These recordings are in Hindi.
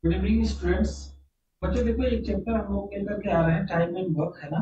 Good evening students. बच्चों देखो एक चैप्टर हम लोग लेकर के आ रहे हैं, टाइम एंड वर्क है ना।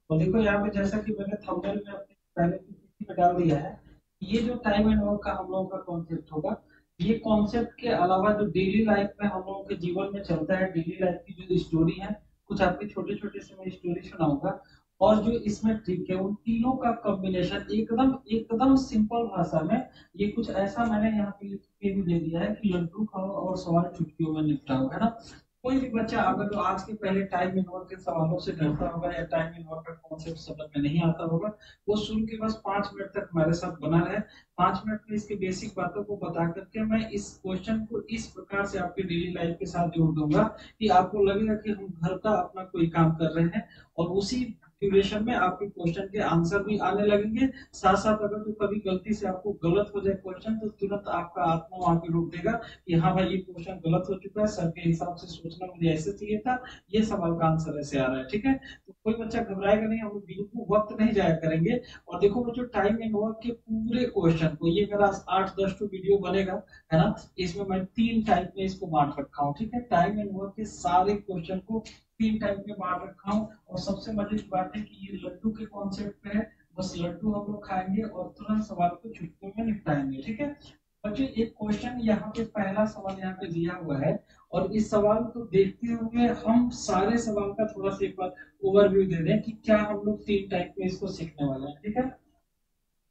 और देखो यहाँ पे जैसा कि मैंने थंबनेल में अपने पहले पीपीटी में डाल दिया है, ये जो टाइम एंड वर्क का हम लोगों का कॉन्सेप्ट होगा, ये कॉन्सेप्ट के अलावा जो डेली लाइफ में हम लोगों के जीवन में चलता है, डेली लाइफ की जो स्टोरी है, कुछ आपकी छोटे छोटे से मैं स्टोरी सुनाऊंगा। और जो इसमें ट्रिक है उन तीनों का कॉम्बिनेशन एकदम एकदम सिंपल भाषा में, ये कुछ ऐसा मैंने यहाँ पे लिख के भी दे दिया है कि लड्डू खाओ और सवाल चुटकियों में निपटाओ, है ना। कोई भी बच्चा अगर जो आज के पहले टाइम इन वर्क के सवालों से डरता होगा या टाइम इन वर्क का कॉन्सेप्ट समझ में नहीं आता होगा, वो सुन के बस 5 मिनट तक हमारे साथ बना रहे। 5 मिनट में इसके बेसिक बातों को बता करके मैं इस क्वेश्चन को इस प्रकार से आपकी डेली लाइफ के साथ जोड़ दूंगा कि आपको लगेगा कि हम घर का अपना कोई काम कर रहे हैं, और उसी ड्यूरेशन में आपके क्वेश्चन के आंसर भी आने लगेंगे। साथ साथ अगर तो कभी गलती से आपको गलत हो जाए क्वेश्चन, तो तुरंत आपका आत्मा वहां पे रोक देगा कि हाँ भाई ये क्वेश्चन गलत हो चुका है, सर के हिसाब से सोचना मुझे ऐसे चाहिए था, ये सवाल का आंसर ऐसे आ रहा है, ठीक है। तो कोई बच्चा घबराएगा नहीं, हम लोग बिल्कुल वक्त नहीं जाया करेंगे। और देखो बच्चों, टाइम एंड वर्क के पूरे क्वेश्चन को, ये मेरा 8-10 तो वीडियो बनेगा, है ना। इसमें मैं 3 टाइप में इसको बांट रखा हूँ, ठीक है। टाइम एंड वर्क के सारे क्वेश्चन को 3 टाइप में बांट रखा हूँ। और सबसे मजे की बात है कि ये लड्डू के कॉन्सेप्ट पे है, बस लड्डू हम लोग खाएंगे और तुरंत सवाल को चुटकियों में निपटाएंगे, ठीक है। बच्चों एक क्वेश्चन यहाँ पे, पहला सवाल यहाँ पे दिया हुआ है, और इस सवाल को देखते हुए हम सारे सवाल का थोड़ा सा एक बार ओवरव्यू दे दें कि क्या हम लोग 3 टाइप में इसको सीखने वाले हैं, ठीक है।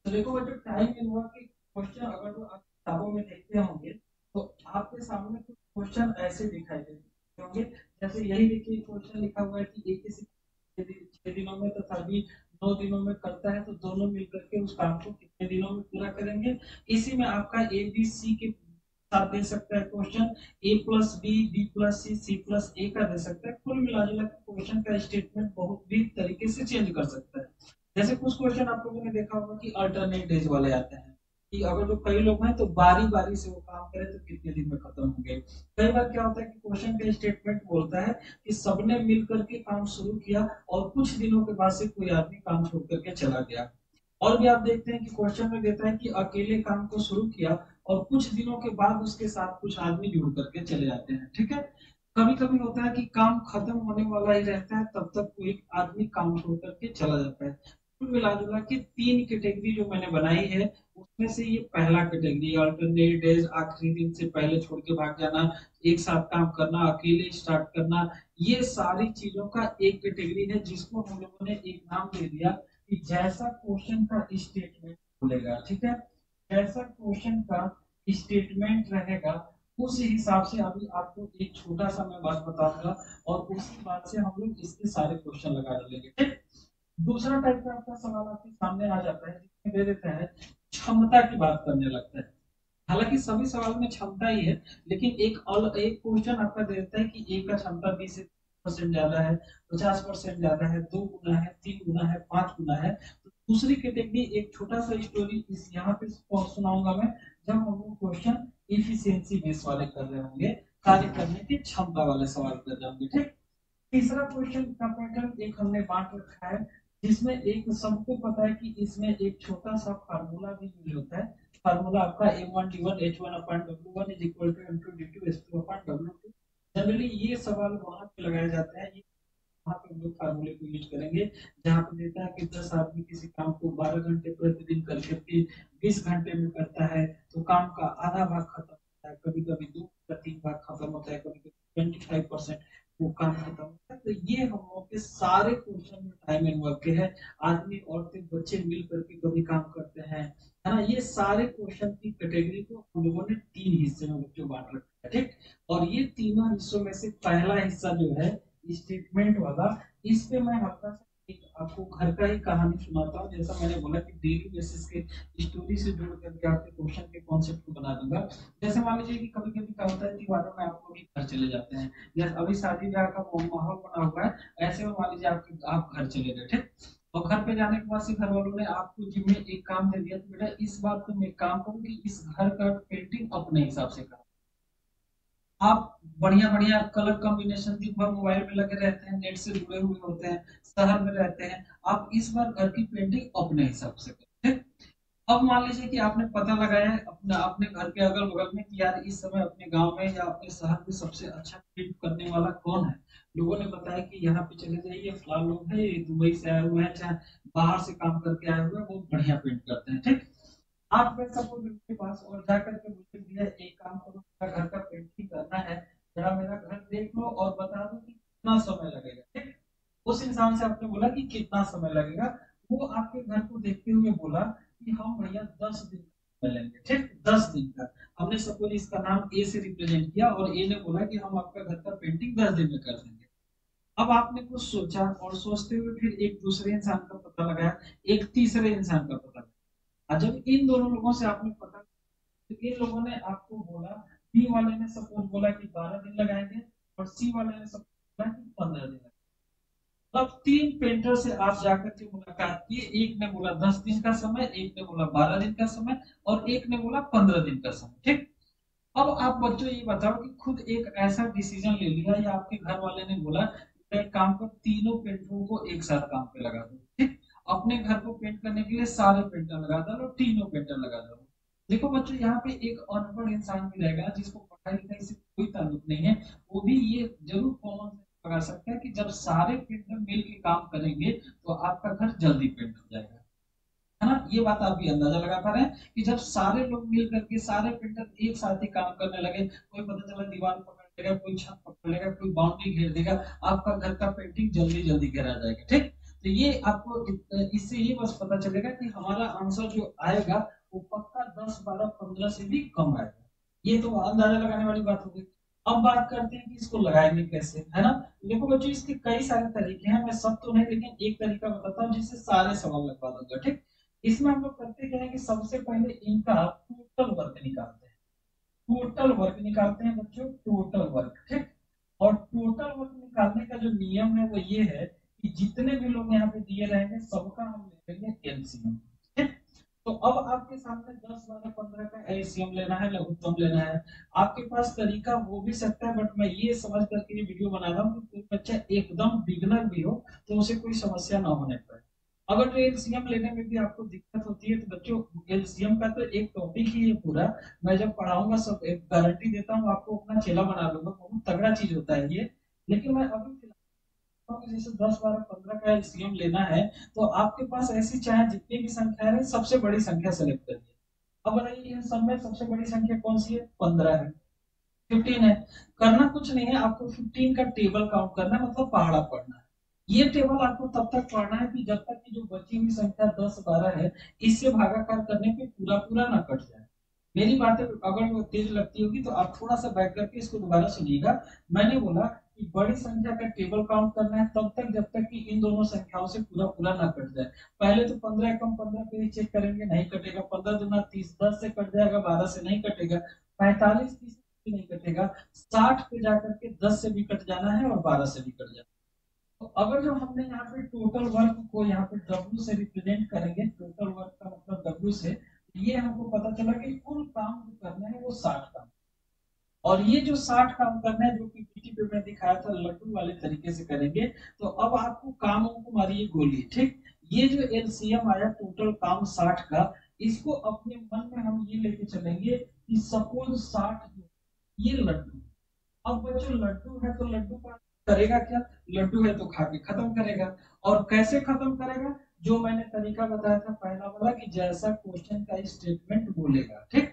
तो देखो बच्चों, टाइम इन वर्क के क्वेश्चन अगर तो आप किताबों में देखते होंगे, तो आपके सामने कुछ क्वेश्चन ऐसे दिखाई देते होंगे। जैसे यही देखिए क्वेश्चन लिखा हुआ है कि एक किसी 6 दिनों में तथा भी 9 दिनों में करता है, तो दोनों मिलकर के उस काम को कितने दिनों में पूरा करेंगे। इसी में आपका ए बी सी के साथ दे सकता है क्वेश्चन, ए प्लस बी, बी प्लस सी, सी प्लस ए का दे सकता है। कुल मिलाजुला के क्वेश्चन का स्टेटमेंट बहुत भी तरीके से चेंज कर सकता है। जैसे कुछ क्वेश्चन आप लोगों ने देखा होगा कि अल्टरनेट डेज वाले आते हैं, कि अगर जो कई लोग हैं तो बारी बारी से वो काम करें तो कितने दिन में खत्म होंगे। कई बार क्या होता है कि क्वेश्चन का स्टेटमेंट बोलता है कि सबने मिल करके काम शुरू किया और कुछ दिनों के बाद से कोई आदमी काम छोड़ करके चला गया। और भी आप देखते हैं कि क्वेश्चन में देता है कि अकेले काम को शुरू किया और कुछ दिनों के बाद उसके साथ कुछ आदमी जुड़ करके चले जाते हैं, ठीक है। कभी कभी होता है कि काम खत्म होने वाला ही रहता है, तब तक कोई आदमी काम छोड़ करके चला जाता है। कुल मिला जुला के 3 कैटेगरी जो मैंने बनाई है, उसमें से ये पहला कैटेगरी, अल्टरनेट डेज, आखिरी दिन से पहले छोड़ के भाग जाना, एक साथ काम करना, अकेले स्टार्ट करना, ये सारी चीजों का एक कैटेगरी है, जिसको हम लोगों ने एक नाम दे दिया कि जैसा क्वेश्चन का स्टेटमेंट बोलेगा, ठीक है। जैसा क्वेश्चन का स्टेटमेंट रहेगा, उस हिसाब से अभी आपको एक छोटा सा मैं बात बताऊंगा, और उसी बात से हम लोग इसके सारे क्वेश्चन लगा डालेंगे, ठीक। दूसरा टाइप का आपका सवाल आपके सामने आ जाता है, जिसमें दे देता है क्षमता की बात करने लगता है। हालांकि सभी सवाल में क्षमता ही है, लेकिन एक क्वेश्चन आपका दे देता है कि एक का क्षमता 20% ज्यादा है, 50% ज्यादा है, 2 गुना है, 3 गुना है, 5 गुना है। तो दूसरी कैटेगरी एक छोटा सा स्टोरी इस यहाँ पे सुनाऊंगा मैं, जब हम लोग क्वेश्चन इफिशियंसी बेस वाले कर रहे होंगे, कार्य करने की क्षमता वाले सवाल कर रहे होंगे, ठीक। तीसरा क्वेश्चन का पैटर्न एक हमने बांट रखा है, जिसमें एक सबको पता है कि इसमें एक छोटा सा फार्मूला भी यूज होता है। फार्मूला आपका m1d1 h1/w1 is equal to m2 d2 h2/w2। Generally ये सवाल वहां पे लगाए जाते हैं, वहां पे हम लोग फार्मूले को यूज करेंगे, जहां पे देता है कि 10 आदमी किसी काम को 12 घंटे प्रतिदिन करके 20 घंटे में करता है, तो काम का आधा भाग खत्म होता है, कभी कभी 2 या 3 भाग खत्म होता है, कभी कभी 25% वो काम खत्म होता है। तो ये हम लोग के सारे क्वेश्चन में टाइम एंड वर्क के हैं। आदमी औरतें बच्चे मिल करके कभी काम करते हैं, है ना। ये सारे क्वेश्चन की कैटेगरी को हम लोगों ने 3 हिस्से में बच्चों बांट रखा है, ठीक। और ये तीनों हिस्सों में से पहला हिस्सा जो है स्टेटमेंट वाला, इस पे मैं हल्का सा एक आपको घर का ही कहानी सुनाता हूँ। जैसा मैंने बोला कि डेली बेसिस के स्टोरी से जोड़ करके आपके क्वेश्चन के कॉन्सेप्ट को बना दूंगा। जैसे मान लीजिए कि कभी कभी क्या होता है, त्योहारों में आप लोग घर चले जाते हैं, या अभी शादी ब्याह का माहौल बना हुआ है, ऐसे में मान लीजिए आप घर चले गए, ठीक। और घर पे जाने के बाद से घर वालों ने आपको जिम्मे एक काम दे दिया, तो बेटा इस बार तुम एक काम करो कि इस घर का पेंटिंग अपने हिसाब से करो। आप बढ़िया बढ़िया कलर कॉम्बिनेशन दिन भर मोबाइल में लगे रहते हैं, नेट से जुड़े हुए होते हैं, शहर में रहते हैं, आप इस बार घर की पेंटिंग अपने हिसाब से करें, ठीक? अब मान लीजिए कि आपने पता लगाया है अपना अपने घर के अगल बगल में कि यार इस समय अपने गांव में या अपने शहर में सबसे अच्छा पेंट करने वाला कौन है। लोगों ने बताया कि यहाँ पे चले जाइए, फलां लोग हैं, ये दुबई से आए हुए हैं, चाहे बाहर से काम करके आए हुए हैं, बहुत बढ़िया पेंट करते हैं। ठीक, आप मैं सपोज उनके पास और जाकर के मुझे दिया एक काम करो, मेरा घर का पेंटिंग करना है, जरा मेरा घर देख लो और बता दो कि कितना समय लगेगा। ठीक, उस इंसान से आपने बोला कि कितना समय लगेगा, वो आपके घर को देखते हुए बोला कि हम भैया 10 दिन का समय लेंगे। ठीक, 10 दिन का। हमने सपोज इसका नाम ए से रिप्रेजेंट किया और ए ने बोला कि हम आपका घर का पेंटिंग 10 दिन में कर देंगे। अब आपने कुछ सोचा और सोचते हुए फिर एक दूसरे इंसान का पता लगाया, एक तीसरे इंसान का पता लगाया। जब इन दोनों लोगों से आपने पता, तो इन लोगों ने आपको बोला, बी वाले ने सपोज बोला कि 12 दिन लगाएंगे और सी वाले ने सपोज बोला कि 15 दिन। अब 3 पेंटर से आप जाकर के मुलाकात किए, एक ने बोला 10 दिन का समय, एक ने बोला 12 दिन का समय और एक ने बोला 15 दिन का समय। ठीक, अब आप बच्चों ये बताओ कि खुद एक ऐसा डिसीजन ले लिया या आपके घर वाले ने बोला एक काम कर, तीनों पेंटरों को एक साथ काम पे लगा दो। ठीक, अपने घर को पेंट करने के लिए सारे पेंटर लगा दो, तीनों पेंटर लगा दो। देखो बच्चों, यहाँ पे एक अनपढ़ इंसान भी रहेगा जिसको पढ़ाई लिखाई से कोई ताल्लुक नहीं है, वो भी ये जरूर कॉमन सेंस लगा सकता है कि जब सारे पेंटर मिल के काम करेंगे तो आपका घर जल्दी पेंट हो जाएगा। है ना, ये बात आप भी अंदाजा लगा पा रहे हैं कि जब सारे लोग मिल करके सारे पेंटर एक साथ ही काम करने लगे, कोई पता चला दीवार पकड़ लेगा, कोई छत पकड़ लेगा, कोई बाउंड्री घेर देगा, आपका घर का पेंटिंग जल्दी जल्दी करा जाएगा। ठीक, तो ये आपको इससे ये बस पता चलेगा कि हमारा आंसर जो आएगा वो पक्का 10 12 15 से भी कम आएगा। ये तो अंदाजा लगाने वाली बात होगी। अब बात करते हैं कि इसको लगाएंगे कैसे, है ना। देखो बच्चों, इसके कई सारे तरीके हैं, मैं सब तो नहीं लेकिन एक तरीका बताता हूँ जिससे सारे सवाल लगवा दूंगा। ठीक, इसमें हम लोग करते क्या है कि सबसे पहले इनका टोटल वर्क निकालते हैं। टोटल वर्क निकालते हैं बच्चों, टोटल वर्क। ठीक, और टोटल वर्क निकालने का जो नियम है वो ये है कि जितने भी लोग यहाँ पे दिए रहेंगे सबका हम ले लेंगे एलसीएम। ठीक, तो अब आपके सामने 10 12 15 का एलसीएम लेना है, लघुत्तम लेना है। आपके पास तरीका हो भी सकता है, बट मैं ये समझ करके ये वीडियो बना रहा हूँ कि कोई बच्चा एकदम बिगनर भी हो तो उसे कोई समस्या ना होने पाए। अगर जो एलसीएम लेने में भी आपको दिक्कत होती है तो बच्चों, एलसीएम का तो एक टॉपिक ही है पूरा। मैं जब पढ़ाऊंगा सब एक गारंटी देता हूँ आपको, अपना चेला बना लूंगा, बहुत तगड़ा चीज होता है ये। लेकिन मैं अभी फिलहाल कि जैसे 10 12 15 का एलसीएम लेना है, तो आपके पास ऐसी चाहे जितनी भी संख्या है सबसे बड़ी संख्या सेलेक्ट करिए। अब बताइए इन सब में सबसे बड़ी संख्या कौन सी है, 15 है, 15 है। करना कुछ नहीं है, आपको 15 का टेबल काउंट करना है, मतलब पहाड़ा पढ़ना है। ये टेबल आपको तब तक पढ़ना है कि जब तक कि जो बची हुई संख्या 10 12 है, इससे भागाकार करने पे पूरा पूरा ना कट जाए। मेरी बातें अगर वो तेज लगती होगी तो आप थोड़ा सा बैक करके इसको दोबारा सुनिएगा। मैंने बोला कि बड़ी संख्या का टेबल काउंट करना है तब तक जब तक कि इन दोनों संख्याओं से पूरा पूरा ना कट जाए। पहले तो 15 कम 15 पे ही चेक करेंगे, नहीं कटेगा। 15 दूना 30, 10 से कट जाएगा, 12 से नहीं कटेगा। 45 30 से नहीं कटेगा। 60 पे जाकर के 10 से भी कट जाना है और 12 से भी कट जाना है। तो अगर जो हमने यहाँ पे टोटल वर्क को यहाँ पे W से रिप्रेजेंट करेंगे, टोटल वर्क का मतलब W से, तो ये हमको पता चला कि कुल काम जो करना है वो 60 काम। और ये जो 60 काम करना है जो कि पीटी पे मैं दिखाया था लड्डू वाले तरीके से करेंगे। तो अब आपको कामों को मारिए गोली। ठीक, ये जो एलसीएम आया टोटल काम 60 का, इसको अपने मन में हम ये लेके चलेंगे कि सपोज 60 ये लड्डू। अब बच्चों लड्डू है तो लड्डू का करेगा क्या, लड्डू है तो खा के खत्म करेगा। और कैसे खत्म करेगा, जो मैंने तरीका बताया था पहला वाला कि जैसा क्वेश्चन का स्टेटमेंट बोलेगा। ठीक,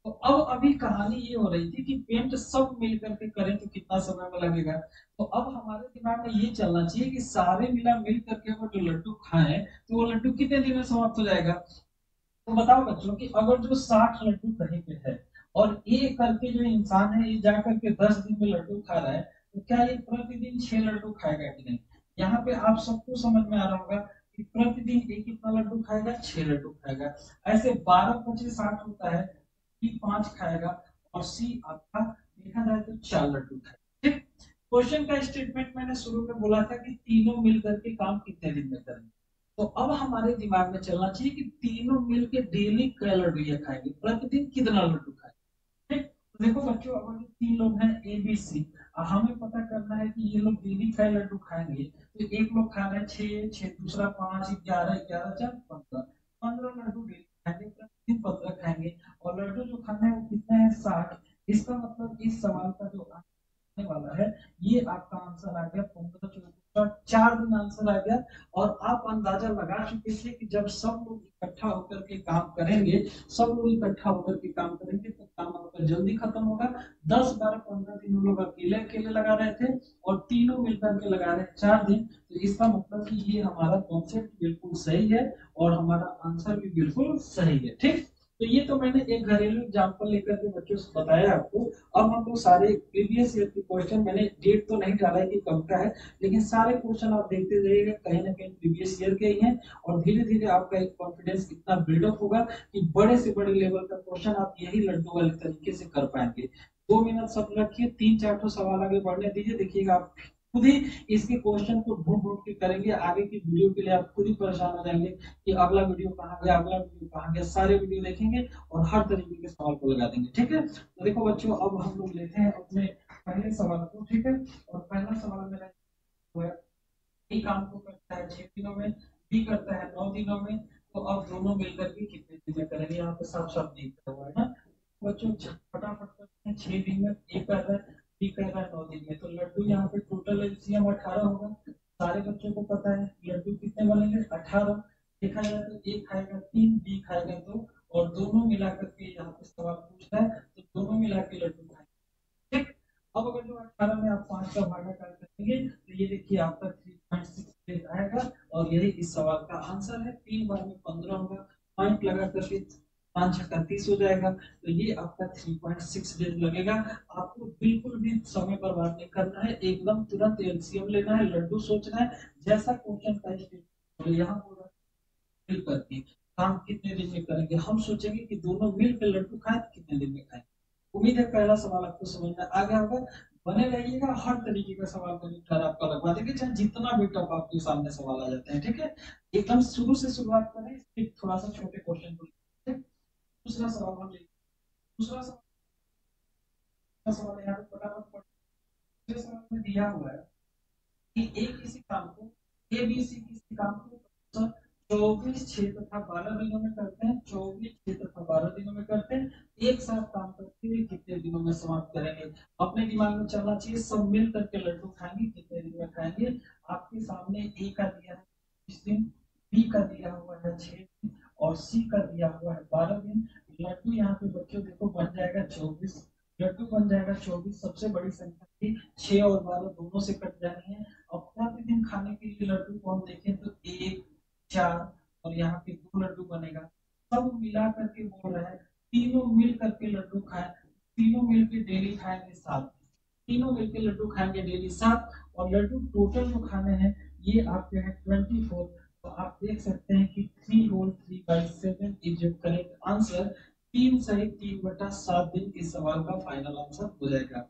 तो अब अभी कहानी ये हो रही थी कि पेंट सब मिल करके करें तो कितना समय में लगेगा। तो अब हमारे दिमाग में ये चलना चाहिए कि सारे मिल करके अगर जो लड्डू खाएं तो वो लड्डू कितने दिन में समाप्त हो जाएगा। तो बताओ बच्चों कि अगर जो 60 लड्डू कहीं पे है और ये करके जो इंसान है ये जाकर के 10 दिन में लड्डू खा रहा है, तो क्या ये प्रतिदिन 6 लड्डू खाएगा कि नहीं। यहाँ पे आप सबको समझ में आ रहा होगा कि प्रतिदिन एक कितना लड्डू खाएगा, 6 लड्डू खाएगा। ऐसे 12 25 60 होता है कि 5 खाएगा और सी आपका देखा जाए तो 4 लड्डू खाएगा। ठीक, क्वेश्चन का स्टेटमेंट मैंने शुरू में बोला था कि तीनों मिलकर के काम कितने दिन में करेंगे। तो अब हमारे दिमाग में चलना चाहिए कि तीनों मिलकर डेली कैलोरी खाएंगे, प्रतिदिन कितना लड्डू खाएंगे। ठीक, तो देखो बच्चों, अगर 3 लोग हैं ए बी सी, हमें पता करना है कि ये लोग डेली कै लड्डू खाएंगे। तो एक लोग खा रहे हैं 6 6, दूसरा 5, 11 11 4 15, 15 लड्डू डेली। खाएंगे, प्रतिदिन 15 खाएंगे, और लड्डू जो खाना है वो कितना है 60। इसका मतलब इस सवाल का जो आने वाला है ये आपका आंसर आ गया 15 चौबीस, 4 दिन आंसर आ गया। और आप अंदाजा लगा चुके थे कि जब सब लोग इकट्ठा होकर के काम करेंगे, सब लोग इकट्ठा होकर के काम करेंगे तो काम आपका जल्दी खत्म होगा। 10 12 15 दिन लोग अकेले अकेले लगा रहे थे और तीनों मिलकर के लगा रहे हैं 4 दिन। तो इसका मतलब कि ये हमारा कॉन्सेप्ट बिल्कुल सही है और हमारा आंसर भी बिल्कुल सही है। ठीक, तो ये तो मैंने एक घरेलू एग्जाम्पल लेकर के बच्चों से बताया आपको। अब हम लोग सारे प्रीवियस ईयर के क्वेश्चन, मैंने डेट तो नहीं डाला है कि कब का है, लेकिन सारे क्वेश्चन आप देखते जाइएगा, कहीं ना कहीं प्रीवियस ईयर के ही हैं। और धीरे धीरे आपका एक कॉन्फिडेंस इतना बिल्डअप होगा कि बड़े से बड़े लेवल का क्वेश्चन आप यही लड्डू वाले तरीके से कर पाएंगे। 2 मिनट सब रखिए, 3 4 तो सवाल आगे बढ़ने दीजिए, देखिएगा आप खुद ही इसके क्वेश्चन को ढूंढ ढूंढ के करेंगे। आगे की वीडियो के लिए आप खुद ही परेशान हो जाएंगे कि अगला वीडियो कहाँ गया, अगला वीडियो कहाँ गया। सारे वीडियो देखेंगे और हर तरीके के सवाल को लगा देंगे। ठीक है, तो देखो बच्चों, अब हम लोग लेते हैं अपने पहले सवाल को। ठीक है, और पहला सवाल मेरा है, ए काम को करता है 6 दिनों में, बी करता है 9 दिनों में, तो अब दोनों मिलकर के कितने दिन में करेंगे, यहाँ पे साफ साफ दिखा हुआ है ना बच्चों। फटाफट करते हैं, 6 दिन में ए कर रहा है, बी कर रहा है 9 दिन में, तो लड्डू यहाँ पे टोटल एलसीएम 18 होगा। सारे बच्चों को पता है लड्डू कितने बनेंगे 18। देखा जाए तो ए खाएगा 3, बी खाएगा 2, और दोनों मिला करके यहाँ पे सवाल पूछ रहा है तो दोनों मिला के लड्डू खाएंगे। ठीक, अब अगर जो 18 में आप 5 का भागाकार करेंगे तो ये देखिए आपका 3.6 आएगा, और यही इस सवाल का आंसर है। 3 बार में 15 होगा, पॉइंट लगा करके 5 छक्का 30 हो जाएगा, तो ये आपका 3.6 डेज लगेगा। आपको बिल्कुल भी समय बर्बाद नहीं करना है, एकदम तुरंत एलसीएम लेना है, लड्डू सोचना है, जैसा क्वेश्चन का स्टेटमेंट यहाँ पूरा मिल करके काम कितने दिन में करेंगे। हम सोचेंगे कि दोनों मिलकर लड्डू खाए तो कितने दिन में खाएंगे। उम्मीद है पहला सवाल आपको समझ में आ गया होगा। बने रहिएगा, हर तरीके का सवाल का निपटारा आपका लगवा देंगे, चाहे जितना भी टफ आपके सामने सवाल आ जाते हैं। ठीक है, एकदम शुरू से शुरुआत करें, एक थोड़ा सा छोटे क्वेश्चन को। दूसरा सवाल हम लेंगे। दूसरा सवाल यहाँ पे फटाफट दूसरे सवाल में दिया हुआ है कि ए किसी काम को, ए बी सी किसी काम को 24 6 तथा 12 दिनों में करते हैं, 24 6 तथा 12 दिनों में करते हैं, एक साथ काम करते हुए कितने दिनों में समाप्त करेंगे। अपने दिमाग में चलना चाहिए, सब मिल करके लड्डू खाएंगे कितने दिन में खाएंगे। आपके सामने ए का दिया है 20 दिन, बी का दिया हुआ है 6 दिन, और सी का दिया हुआ है 12 दिन। लड्डू यहाँ पे बच्चों देखो बन जाएगा 24, लड्डू बन जाएगा 24, सबसे बड़ी संख्या थी 6 और 12 दोनों से कट जानी है। अब प्रतिदिन खाने के लिए लड्डू को हम देखें तो 1 4 और यहाँ पे 2 लड्डू बनेगा। सब मिला करके बोल रहा है तीनों मिल करके लड्डू खाए, तीनों मिलकर डेली खाएंगे 7, तीनों मिलकर लड्डू खाएंगे डेली 7, और लड्डू टोटल जो खाने हैं ये आपके हैं 24। तो आप देख सकते हैं कि 3 होल 3/7 इज करेक्ट आंसर। 3 सही 3/7 दिन इस सवाल का फाइनल आंसर हो जाएगा।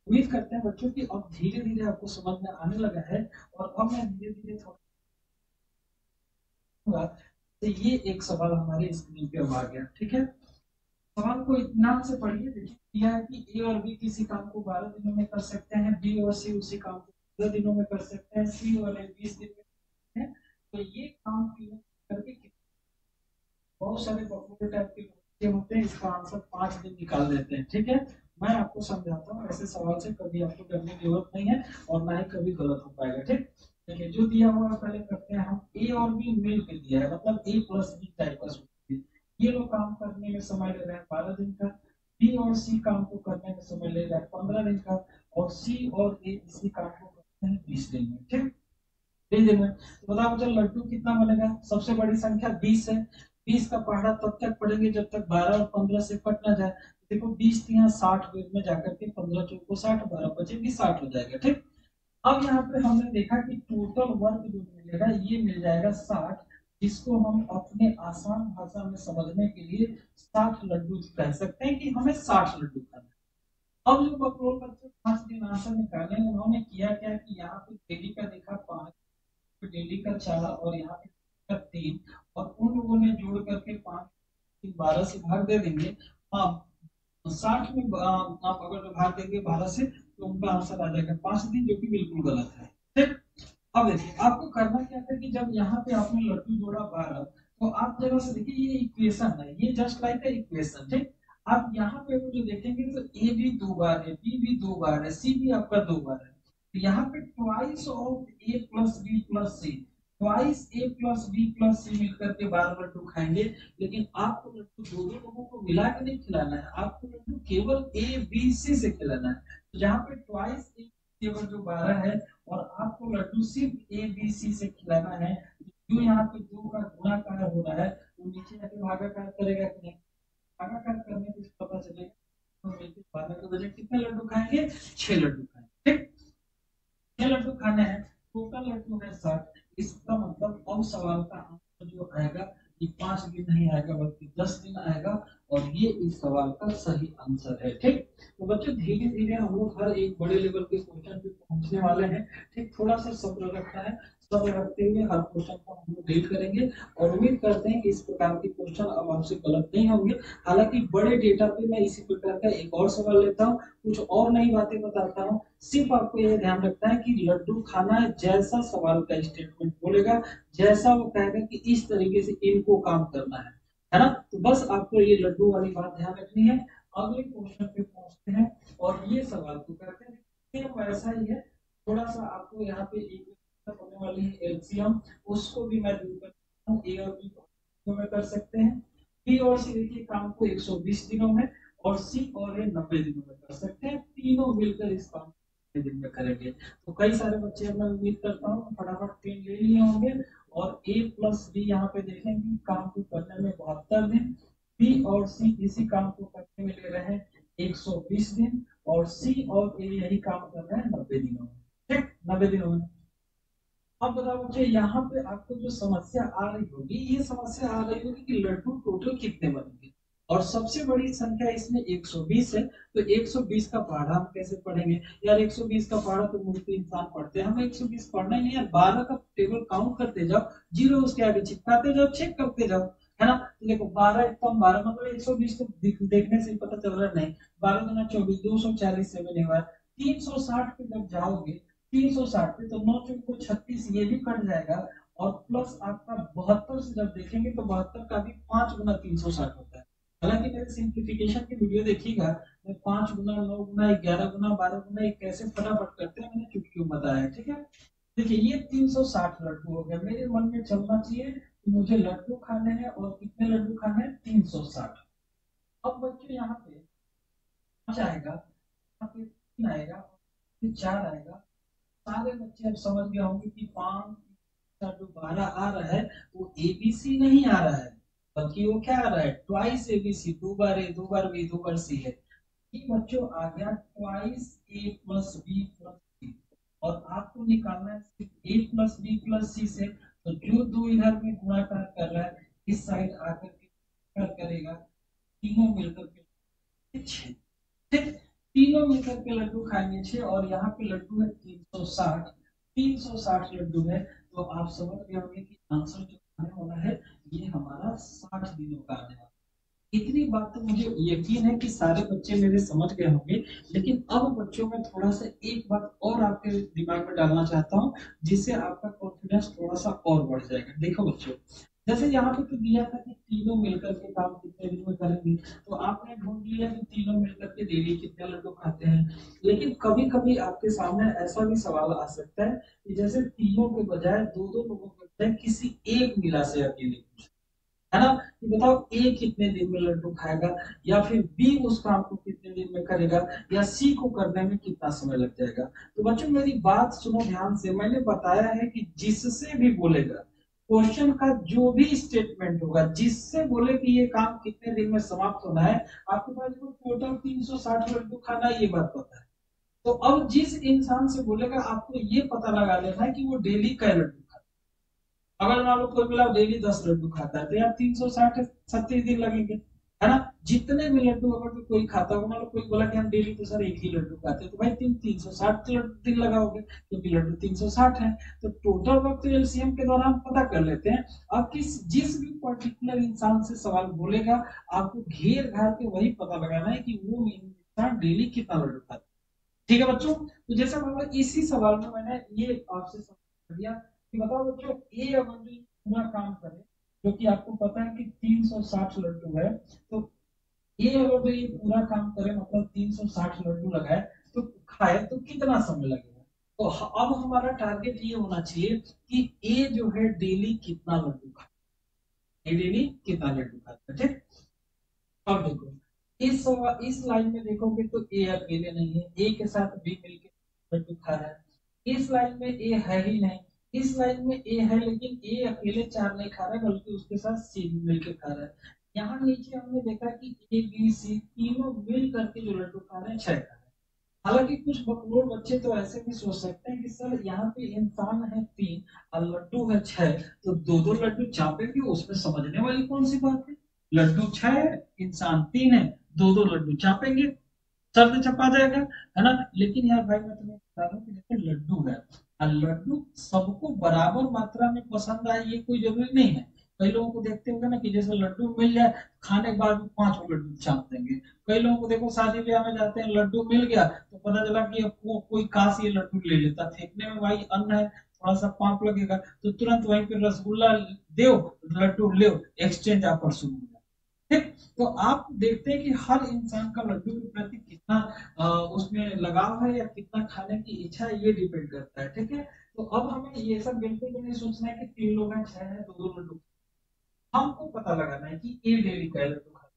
उम्मीद करते हैं बच्चों की अब धीरे धीरे आपको समझ में आने लगा है, और अब मैं धीरे धीरे थोड़ा तो ये एक सवाल हमारे स्क्रीन पे अब आ गया। ठीक है, सवाल को इत्मीनान से पढ़िए। देखिए दिया है कि ए और बी किसी काम को 12 दिनों में कर सकते हैं, बी और सी उसी काम को 15 दिनों में कर सकते हैं, सी और ए 20 दिन में करते हैं। तो ये काम तीनों करके बहुत सारे बफूर टाइप के बच्चे होते हैं, इसका आंसर 5 दिन निकाल देते हैं। ठीक है, मैं आपको समझाता हूँ, ऐसे सवाल से कभी आपको डरने की जरूरत नहीं है और ना ही कभी गलत हो पाएगा। ठीक, देखिए जो दिया हुआ पहले करते हैं हम, ए और बी मिल के दिया है, मतलब ए प्लस बी टाइप का सोचिए। ये लोग काम करने में समय ले रहे हैं 12 दिन का, बी और सी काम को करने में समय ले रहा है 15 दिन का, और सी और ए इसी काम को करते हैं 20 दिन में। ठीक, 20 दिन में तो बताओ मुझे लड्डू कितना बनेगा। सबसे बड़ी संख्या 20 है, 20 का पहाड़ा तब तक पढ़ेंगे जब तक 12 और 15 से कट ना जाए। देखो 20 यहाँ 60 वेद में जाकर के 15 चौको 60, 12 बचे भी 60 हो जाएगा। ठीक, अब यहाँ पे हमने देखा कि टोटल वर्क जो मिलेगा ये मिल जाएगा 60, जिसको हम अपने आसान भाषा में समझने के लिए 60 लड्डू कह सकते हैं कि हमें 60 लड्डू खाना है। अब जो बकरोल बच्चे 5 दिन आंसर निकाले, उन्होंने किया क्या कि यहाँ पे डेली का देखा 5, डेली का 4, और यहाँ पे 3, और उन लोगों ने जोड़ करके 5 12 से भाग दे देंगे। हाँ, 60 में आप अगर भाग देंगे 12 से तो उनका आंसर आ जाएगा 5 दिन, जो कि बिल्कुल गलत है। ठीक, अब देखिए आपको करना क्या था कि जब यहाँ पे आपने लड्डू जोड़ा 12, तो आप जरा से देखिए ये इक्वेशन है, ये जस्ट लाइक अ इक्वेशन, ठीक। आप यहाँ पे जो देखेंगे तो ए भी 2 बार है, बी भी 2 बार है, सी भी आपका 2 बार है। तो यहाँ पे twice of A plus B plus C, twice A plus B plus C मिलकर के बार लड्डू खाएंगे। लेकिन आपको लड्डू दो दो लोगों को मिला के नहीं खिलाना है, आपको लड्डू केवल ए बी सी से खिलाना है। तो जहाँ पे ट्वाइस ए केवल जो 12 है, और आपको लड्डू सिर्फ ए बी सी से खिलाना है। जो यहाँ पे दो का गुणाकार हो रहा है, वो नीचे आके भागाकार करेगा कि नहीं? भागाकार करने से पता चलेगा। तो मिलकर 12 के बजाय कितने लड्डू खाएंगे? 6 लड्डू खाएंगे, ठीक। 6 लड्डू खाने हैं, टोटल लड्डू है 60। इसका मतलब अब सवाल का आंसर जो आएगा ये 5 दिन नहीं आएगा बल्कि 10 दिन आएगा, और ये इस सवाल का सही आंसर है, ठीक। तो बच्चों धीरे धीरे हम लोग हर एक बड़े लेवल के क्वेश्चन पे पहुंचने वाले हैं, ठीक। थोड़ा सा सब्र रखना है, सब्र रखते हुए हर क्वेश्चन को हम लोग डील करेंगे, और उम्मीद करते हैं कि इस प्रकार के क्वेश्चन अब आपसे गलत नहीं होंगे। हालांकि बड़े डेटा पे मैं इसी प्रकार का एक और सवाल लेता हूँ, कुछ और नई बातें बताता हूँ। सिर्फ आपको यह ध्यान रखना है कि लड्डू खाना है जैसा सवाल का स्टेटमेंट बोलेगा, जैसा वो कहेगा कि इस तरीके से इनको काम करना है ना। तो बस आपको ये लड्डू वाली बात ध्यान रखनी है। अगले क्वेश्चन पे पहुंचते हैं, और ये सवाल को करते हैं सेम वैसा ही है। थोड़ा सा आपको यहाँ पे एक होने वाली है एलसीएम, उसको भी मैं दूर करता हूँ। ए और बी को में कर सकते हैं, बी और सी देखिए काम को 120 दिनों में, और सी और ए 90 दिनों में कर सकते हैं। तीनों मिलकर इस काम दिन में करेंगे। तो कई सारे बच्चे मैं उम्मीद करता हूँ फटाफट पेन ले लिए होंगे, और ए प्लस बी यहाँ पे देखेंगे काम को करने में 72 दिन, बी और सी इसी काम को करने में ले रहे हैं 120 दिन, और सी और ए यही काम कर रहे हैं 90 दिनों में, ठीक, 90 दिनों में। अब बताओ बच्चे यहाँ पे आपको जो समस्या आ रही होगी, ये समस्या आ रही होगी कि लड्डू टोटल कितने बनेंगे, और सबसे बड़ी संख्या इसमें 120 है। तो 120 का पहाड़ा हम कैसे पढ़ेंगे यार? 120 का पहाड़ा तो मूर्ति इंसान पढ़ते हैं, हमें 120 पढ़ना ही नहीं यार। 12 का टेबल काउंट करते जाओ, जीरो उसके आगे चिपकाते जाओ, चेक करते जाओ, है ना। तो देखो 12 एक कम 12 मतलब 120 तो देखने से ही पता चल रहा है। नहीं, 12 गुना 24 240 से बनेगा। 360 पे जब जाओगे, 360 पे तो 9 चौक को 36, ये भी कट जाएगा, और प्लस आपका 72 से जब देखेंगे तो 72 का भी 5 गुना 360 होता है। हालांकि मेरे सिंप्लीफिकेशन की वीडियो देखिएगा, मैं 5 गुना 9 गुना 11 गुना 12 गुना एक कैसे फटाफट करते हैं मैंने चुटकियों बताया है, ठीक है। देखिए ये 360 लड्डू हो गया। मेरे मन में चलना चाहिए कि मुझे लड्डू खाने हैं, और कितने लड्डू खाने हैं? 360। अब बच्चों यहाँ पे 5 आएगा, यहाँ पे 3 आएगा, फिर 4 आएगा। सारे बच्चे अब समझ गए होंगे कि 5 का जो 12 आ रहा है वो एबीसी नहीं आ रहा है, बल्कि वो क्या आ रहा है? ट्वाइस एबीसी, 2 बार ए 2 बार बी 2 बार सी है। ये बच्चों आ गया twice A plus B plus सी, और आपको निकालना है सिर्फ ए प्लस बी प्लस सी से। तो जो दो इधर में गुणाकार कर रहा है, इस साइड आकर के क्या करेगा? तीनों मिलकर के 6, ठीक। तीनों मिलकर के लड्डू खाएंगे 6, और यहाँ पे लड्डू है 360, 360 लड्डू है। तो आप समझ गए होंगे कि आंसर जो आने वाला है ये हमारा 60 दिनों का आने वाला है। इतनी बात तो मुझे यकीन है कि सारे बच्चे मेरे समझ गए होंगे। लेकिन अब बच्चों में थोड़ा सा एक बात और आपके दिमाग में डालना चाहता हूँ, जिससे आपका कॉन्फिडेंस थोड़ा सा और बढ़ जाएगा। देखो बच्चों, जैसे यहाँ पे तो दिया था कि तीनों मिलकर के काम कितने दिन में करेंगे, तो आपने ढूंढ लिया कि तीनों मिलकर के डेली कितने लड्डू खाते हैं। लेकिन कभी कभी आपके सामने ऐसा भी सवाल आ सकता है कि जैसे तीनों के बजाय दो दो लोगों के बजाय किसी एक मिला से अकेले, है ना, कि बताओ ए कितने दिन में लड्डू खाएगा, या फिर बी उस काम को कितने दिन में करेगा, या सी को करने में कितना समय लग जाएगा। तो बच्चों मेरी बात सुनो ध्यान से, मैंने बताया है कि जिससे भी बोलेगा, क्वेश्चन का जो भी स्टेटमेंट होगा, जिससे बोले कि ये काम कितने दिन में समाप्त होना है, आपके पास जो टोटल 360 लड्डू खाना है, ये बात पता है। तो अब जिस इंसान से बोलेगा आपको ये पता लगा लेना है कि वो डेली कै लड्डू, अगर मान लो कोई मिला डेली 10 लड्डू खाता है, तो यार 360 36 दिन लगेंगे, है ना। जितने भी लड्डू अगर तो कोई खाता होगा, मान लो कोई बोला कि हम डेली तो सर एक ही लड्डू खाते हैं, तो भाई 360 दिन लगाओगे, क्योंकि लड्डू 360 है। तो टोटल वक्त एलसीएम के द्वारा हम पता कर लेते हैं। अब जिस भी पर्टिकुलर इंसान से सवाल बोलेगा, आपको घेर घार के वही पता लगाना है कि वो इंसान डेली कितना लड्डू खाता है, ठीक है बच्चों। तो जैसा मतलब इसी सवाल में मैंने ये आपसे समझ दिया कि बताओ बच्चों, ए अगर जो पूरा काम करे, जो कि आपको पता है कि 360 लड्डू है। तो ये अगर ये पूरा काम करे, मतलब 360 लड्डू लगाए तो खाए तो कितना समय लगेगा। तो अब हमारा टारगेट ये होना चाहिए कि ये जो है डेली कितना लड्डू खाए, ये डेली कितना लड्डू खाता है। ठीक। अब देखो इस लाइन में देखोगे तो ए अकेले नहीं है, ए के साथ बी मिलकर लड्डू खा रहा है। इस लाइन में ए है ही नहीं, इस लाइन में ए है लेकिन ए अकेले चार नहीं खा रहा है बल्कि उसके साथ सी भी मिलकर खा रहा है। यहाँ नीचे हमने देखा कि ए बी सी तीनों मिल करके जो लड्डू खा रहे हैं, छह खा रहे हैं। हालांकि कुछ बकलोल बच्चे तो ऐसे भी सोच सकते हैं कि सर यहाँ पे इंसान है तीन और लड्डू है छह, तो दो दो लड्डू चापेंगे, उसमें समझने वाली कौन सी बात है। लड्डू छह है, इंसान तीन है, दो दो लड्डू चापेंगे, सर तो चपा जाएगा, है ना। लेकिन यार भाई मैं तुम्हें बता रहा हूँ कि देखो लड्डू है और लड्डू सबको बराबर मात्रा में पसंद आए ये कोई जरूरी नहीं है। कई लोगों को देखते होंगे ना कि जैसे लड्डू मिल जाए खाने के बाद भी पांच लड्डू चाप देंगे। कई लोगों को देखो शादी ब्याह में जाते हैं, लड्डू मिल गया तो पता चला कि अब कोई काश ये लड्डू ले लेता, फेंकने में भाई अन्न है, थोड़ा सा पाप लगेगा तो तुरंत वहीं पे रसगुल्ला दो, लड्डू ले, एक्सचेंज ऑफर शुरू हो जाए। ठीक। तो आप देखते हैं कि हर इंसान का लड्डू के प्रति कितना उसमें लगाव है या कितना खाने की इच्छा है, ये डिपेंड करता है। ठीक है। तो अब हमें ये सब बिल्कुल भी नहीं सोचना है कि तीन लोग हैं, छह है, दो दो लड्डू। हमको पता लगाना है कि ए डेली का लड्डू खाता है।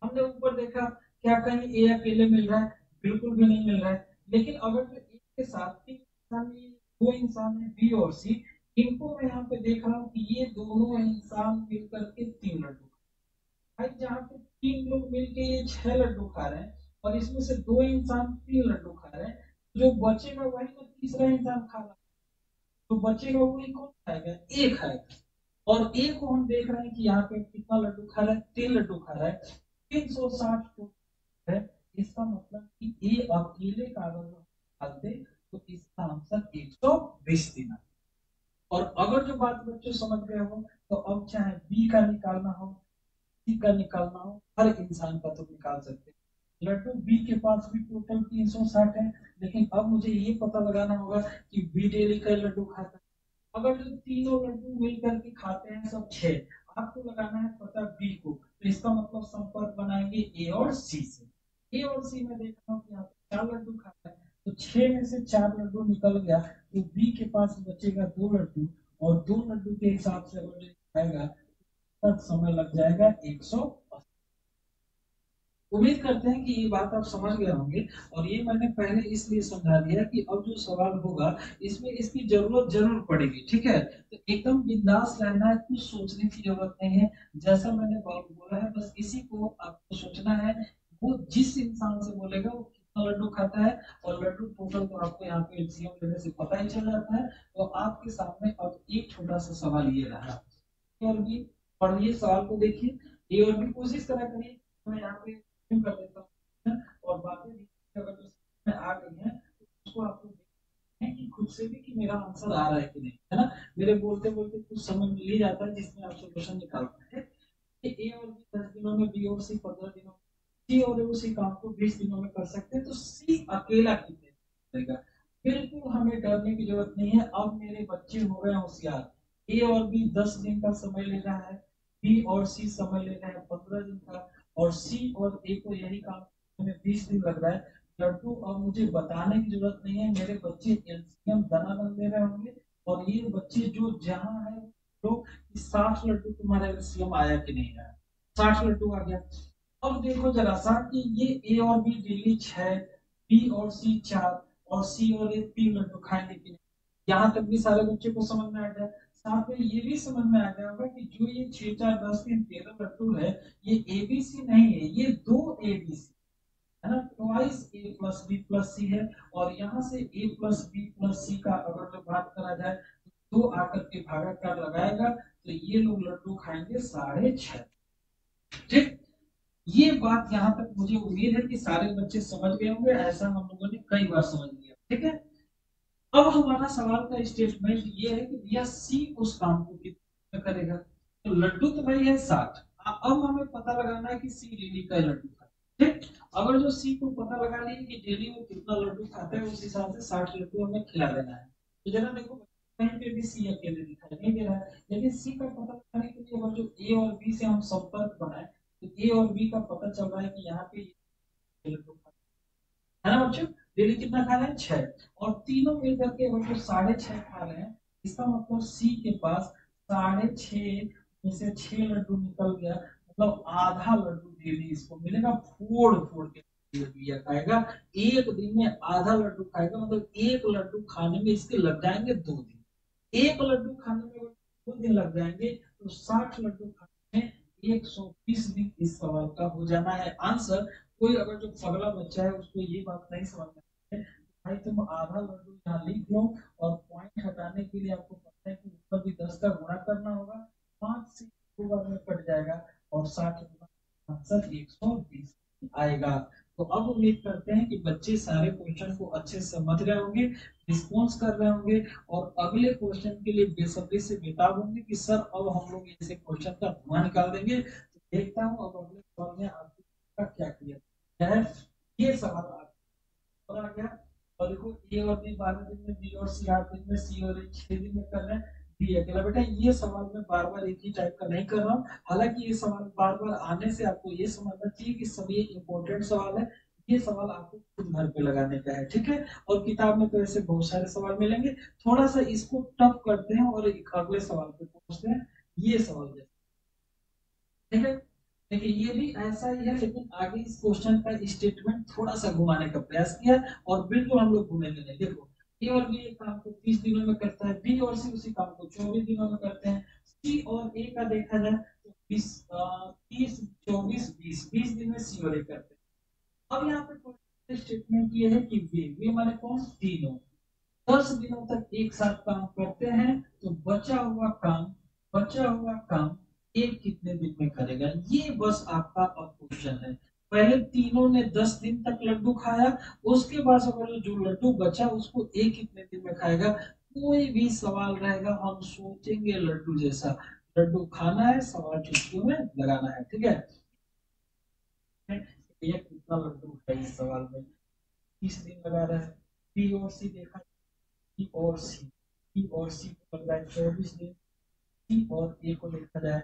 हमने ऊपर देखा क्या कहीं ए अकेले मिल रहा है, बिल्कुल भी नहीं मिल रहा है। लेकिन अगर जो ए के साथ तीन इंसान, ये दो इंसान है बी और सी, इनको मैं यहाँ पे देख रहा हूँ कि ये दोनों इंसान मिलकर के तीन लड्डू, भाई जहाँ पे तीन लोग मिलके ये छह लड्डू खा रहे हैं और इसमें से दो इंसान तीन लड्डू खा रहे हैं, जो बचेगा वही तो तीसरा इंसान खा रहा है। तो बचेगा वही कौन खाएगा, एक खाएगा। और एक को हम देख रहे हैं कि यहाँ पे कितना लड्डू खा रहा है, तीन लड्डू खा रहा है, 360 है। इसका मतलब कि ये अकेले का अगर डालते तो इसका आंसर 120 देना। और अगर जो बात बच्चों समझ गए हो तो अब चाहे बी का निकालना हो, सी का निकालना हो, हर इंसान का तो निकाल सकते हैं। लड्डू बी के पास भी टोटल 360 है, लेकिन अब मुझे ये पता लगाना होगा कि बी डेली का लड्डू खाता है। अगर जो तीनों लड्डू मिल करके खाते हैं सब छह, आपको लगाना है पता बी को, तो इसका मतलब संपर्क बनाएंगे ए और सी से। ए और सी में देख रहा हूँ कि यहाँ पे चार लड्डू खाता है, तो छह में से चार लड्डू निकल गया, तो बी के पास बचेगा दो लड्डू, और दो लड्डू के हिसाब से अगर जो खाएगा तब समय लग जाएगा 180। उम्मीद करते हैं कि ये बात आप समझ गए होंगे, और ये मैंने पहले इसलिए समझा दिया कि अब जो सवाल होगा इसमें इसकी जरूरत जरूर पड़ेगी। ठीक है। तो एकदम बिंदास रहना है, कुछ सोचने की जरूरत नहीं है। जैसा मैंने बोला है बस इसी को आपको सोचना है। वो जिस इंसान से बोलेगा वो कितना लड्डू खाता है, और लड्डू टोटल तो आपको यहाँ पे एलसीएम लेने से पता ही चल जाता है। तो आपके सामने अब एक छोटा सा सवाल ये रहा, और भी पढ़िए सवाल को देखिए, ये और भी कोशिश करा करिए। मैं यहाँ पे कर देता हूँ और बातें भी अगर जो में आ गई हैं तो उसको आपको देखना है कि खुद से भी कि मेरा आंसर आ रहा है कि नहीं, है ना। मेरे बोलते बोलते कुछ समय मिल ही जाता है जिसमें आप सोल्यूशन निकाल पाए। ए और बी 10 दिनों में, बी और सी 15 दिनों में, सी और उसी काम को 20 दिनों में कर सकते हैं, तो सी अकेला कितने करेगा। बिल्कुल हमें डरने की जरूरत नहीं है। अब मेरे बच्चे हो गए होशियार, ए और बी 10 दिन का समय ले रहा है, बी और सी समय ले रहे हैं 15 दिन का, और सी और ए को यही काम में 20 दिन लग रहा है। लड्डू अब मुझे बताने की जरूरत नहीं है, मेरे बच्चे एलसीएम दनादन ले रहे होंगे। और ये बच्चे जो जहां है तो 60 लड्डू तुम्हारा एलसीएम आया कि नहीं आया, 60 लड्डू आ गया। अब देखो जरा सा कि ये ए और बी डेली 6, बी और सी 4, और सी और ए 3 लड्डू खाएंगे कि नहीं। यहाँ तक भी सारे बच्चे को समझ में आ गया। साथ में ये भी समझ में आ गया होगा कि जो ये 6 4 10 3 13 लड्डू है, ये एबीसी नहीं है, ये दो एबीसी है ना, twice A plus B plus सी है। और यहाँ से ए प्लस बी प्लस सी का अगर जो बात करा जाए तो दो आकर के भागाकार लगाएगा, तो ये लोग लड्डू खाएंगे 6.5। ठीक। ये बात यहाँ तक मुझे उम्मीद है कि सारे बच्चे समझ गए होंगे, ऐसा हम लोगों ने कई बार समझ लिया। ठीक है। अब हमारा सवाल का स्टेटमेंट ये है कि भैया सी उस काम को कितना करेगा। तो लड्डू तो भाई है 60, अब हमें पता लगाना है कि सी डेली का लड्डू खाता है। ठीक। अगर जो सी को पता लगा लिए कि डेली वो कितना लड्डू खाता है, उस हिसाब से 60 लड्डू हमें खिला देना है। तो जरा देखो कहीं पे भी सी अकेले दिखाई नहीं दे रहा है, लेकिन सी का पता लगाने के लिए अगर जो ए और बी से हम संपर्क बनाए तो ए और बी का पता चल रहा है कि यहाँ पे है ना बच्चों। डेली कितना खा रहे हैं 6, और तीनों मिलकर के अगर जो 6.5 खा रहे हैं, इसका मतलब सी के पास 6.5 में से 6 लड्डू निकल गया, मतलब आधा लड्डू डेली इसको मिलेगा, फोड़ फोड़ के लिया खाएगा। एक दिन में आधा लड्डू खाएगा, मतलब एक लड्डू खाने में इसके लग जाएंगे 2 दिन। एक लड्डू खाने में अगर 2 दिन लग जाएंगे तो 60 लड्डू खाने में 120 दिन इस सवाल का हो जाना है आंसर। कोई अगर जो पगला बच्चा है उसको ये बात नहीं समझ में है, भाई तुम आधा लड्डू यहाँ लिख लो, और पॉइंट हटाने के लिए आपको पता है कि ऊपर भी 10 का गुणा करना होगा, 5 से 2 बार में कट जाएगा, और 60 आंसर 120 आएगा। तो अब उम्मीद करते हैं कि बच्चे सारे क्वेश्चन को अच्छे से समझ रहे होंगे, रिस्पॉन्स कर रहे होंगे, और अगले क्वेश्चन के लिए बेसब्री से बेताब होंगे कि सर अब हम लोग ऐसे क्वेश्चन का धुआं निकाल देंगे। तो देखता हूँ अब अगले सवाल में आपका क्या क्लियर है। ये सवाल और आ गया, और देखो ए और बी 12 दिन में, बी और सी 8 दिन में, सी और ए 6 दिन में कर रहे हैं, डी अकेला। बेटा ये सवाल मैं बार बार एक ही टाइप का नहीं कर रहा हूँ, हालांकि ये सवाल बार बार आने से आपको ये समझना चाहिए कि सभी इंपॉर्टेंट सवाल है, ये सवाल आपको खुद घर पे लगाने का है, ठीक है। और किताब में तो ऐसे बहुत सारे सवाल मिलेंगे, थोड़ा सा इसको टफ करते हैं और एक अगले सवाल पे पहुंचते हैं। ये सवाल जैसे, ठीक है, देखिए ये भी ऐसा ही है, लेकिन आगे इस क्वेश्चन का स्टेटमेंट थोड़ा सा घुमाने का प्रयास किया, और बिल्कुल हम लोग घूमेंगे नहीं। देखो ए और बी एक काम को 30 दिनों में करता है, बी और सी उसी काम को 24 दिनों में करते हैं, सी और ए का देखा जाए तो 20 30 24 20 दिन में सी और ए करते हैं। अब यहाँ पे स्टेटमेंट ये है कि वे माने कौन, तीनों 10 दिनों तक एक साथ काम करते हैं, तो बचा हुआ काम एक कितने दिन में करेगा, ये बस आपका अब क्वेश्चन है। पहले तीनों ने 10 दिन तक लड्डू खाया, उसके बाद अगर जो लड्डू बचा उसको एक कितने दिन में खाएगा। कोई भी सवाल रहेगा हम सोचेंगे लड्डू जैसा, लड्डू खाना है, सवाल चुटकियों में लगाना है, ठीक है। ये कितना लड्डू है इस सवाल में, 30 दिन लगा रहा है। बी और सी देखा, बी और सी, बी और सी को लग रहा है 24 दिन, सी और ए को देखा जाए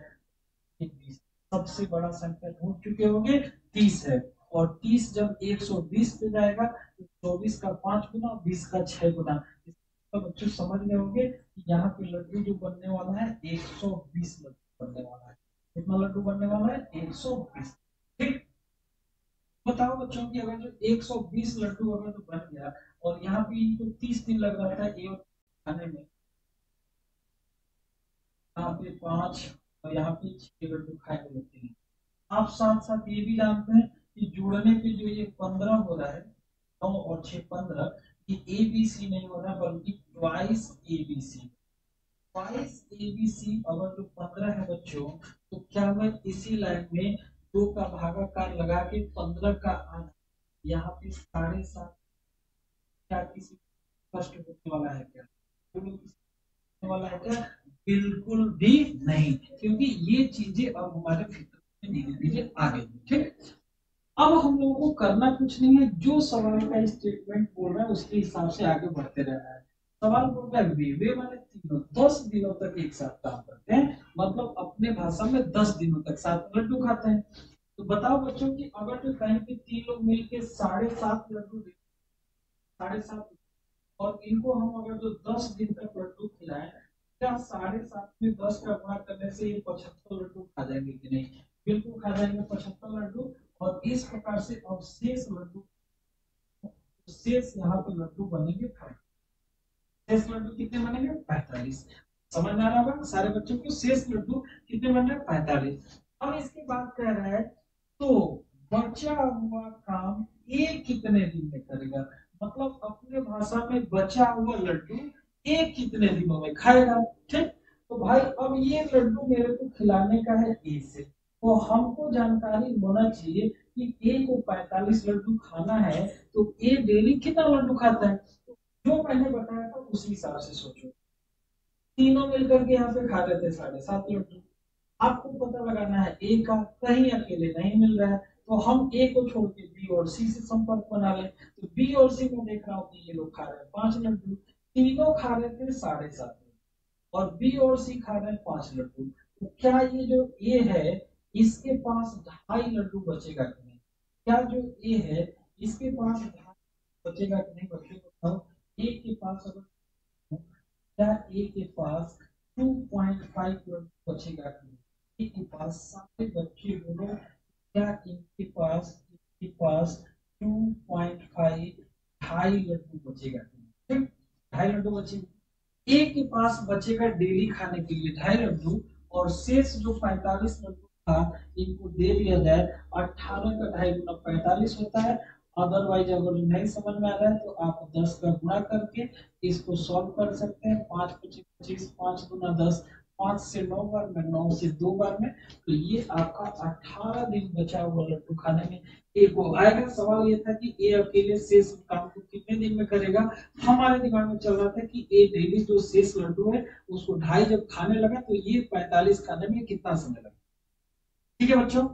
20। सबसे बड़ा संख्या ढूंढ चुके होंगे 30 है, और 30 जब 120 पे जाएगा तो 24 का 5 गुना, 20 का 6 गुना। तो बच्चों समझ में होंगे कि यहाँ पे लड्डू जो बनने वाला है 120 लड्डू बनने वाला है। कितना लड्डू बनने वाला है 120, ठीक। बताओ बच्चों की अगर जो 120 लड्डू अगर तो बन गया, और यहाँ पे इनको 30 दिन लग रहा था ये खाने में, यहाँ पे 5 और यहाँ पे 6 लड्डू खाए होते हैं। आप साथ साथ ये भी जानते हैं कि जुड़ने पे जो ये 15 हो रहा है, 9 और 6 15, ये ए बी सी नहीं हो रहा बल्कि twice A B C. Twice A B C अगर जो 15 है बच्चों, तो क्या मैं इसी लाइन में 2 का भागाकार लगा के 15 का आधा यहाँ पे 7.5, क्या किसी कष्ट होने वाला है क्या, होने वाला है क्या, बिल्कुल भी नहीं, क्योंकि ये चीजें अब हमारे फिक्र में धीरे धीरे आ गई, ठीक। अब हम लोगों को करना कुछ नहीं है, जो सवाल का स्टेटमेंट बोल रहा है उसके हिसाब से आगे बढ़ते रहना है। सवाल बोल रहा है वे माने तीनों 10 दिनों तक एक साथ काम करते हैं, मतलब अपने भाषा में 10 दिनों तक साथ लड्डू खाते हैं। तो बताओ बच्चों की अगर जो कहीं पे 3 लोग मिलके 7.5 लड्डू 7.5, और इनको हम अगर जो 10 दिन तक लड्डू खिलाएं, क्या 7.5 में 10 का गुणा करने से ये 75 लड्डू खा जाएंगे कि नहीं, बिल्कुल खा जाएंगे 75 लड्डू। और इस प्रकार से अब शेष लड्डू, शेष यहाँ पे लड्डू बनेंगे 45, शेष लड्डू कितने बनेंगे 45। समझ में आ रहा होगा सारे बच्चों को, शेष लड्डू कितने बन रहे हैं 45। अब इसके बाद कह रहा है तो बचा हुआ काम ये कितने दिन में करेगा, मतलब अपने भाषा में बचा हुआ लड्डू एक कितने दिनों में खाएगा, ठीक। तो भाई अब ये लड्डू मेरे को खिलाने का है ए से, तो हमको जानकारी होना चाहिए कि ए को 45 लड्डू खाना है, तो ए डेली कितना लड्डू खाता है, तो जो मैंने बताया था उसी हिसाब से सोचो। तीनों मिलकर के यहाँ पे खा रहे थे 7.5 लड्डू, आपको पता लगाना है ए का, कहीं अकेले नहीं मिल रहा है, तो हम ए को छोड़ के बी और सी से संपर्क बना लें। तो बी और सी में देख रहा हूँ कि ये लोग खा रहे हैं 5 लड्डू, तीनों खा रहे थे 7.5, और बी और सी खा रहे हैं 5 लड्डू, तो क्या ये जो ए है इसके पास 2.5 लड्डू बचेगा कि नहीं? क्या जो ए है इसके पास 2.5 बचेगा कि नहीं? बच्चों बताओ, ए के पास अगर क्या ए के पास 2.5 लड्डू बचेगा कि नहीं? ए के पास सारे बच्चे बोलो, क्या इनके पास 2.5 2.5 लड्डू बचेगा कि नहीं? ठीक, 2.5 लड्डू बचेगा। ए के पास बचेगा डेली खाने के लिए 2.5 लड्डू, और शेष जो 45 लड्डू था इनको दे दिया जाए। 18 का 2.5 गुना 45 होता है। अदरवाइज अगर नहीं समझ में आ रहा है तो आप 10 का गुणा करके इसको सॉल्व कर सकते हैं। 5 25 25, 5 गुना 10, 5 से 9 बार में, 9 से 2 बार में, तो ये आपका 18 दिन बचा हुआ लड्डू खाने में एक को आएगा। सवाल ये था कि ए अकेले शेष काम को कितने दिन में करेगा। हमारे दिमाग में चल रहा था कि ए डेली जो शेष लड्डू है उसको 2.5 जब खाने लगा तो ये 45 खाने में कितना समय लगा। ठीक है बच्चों,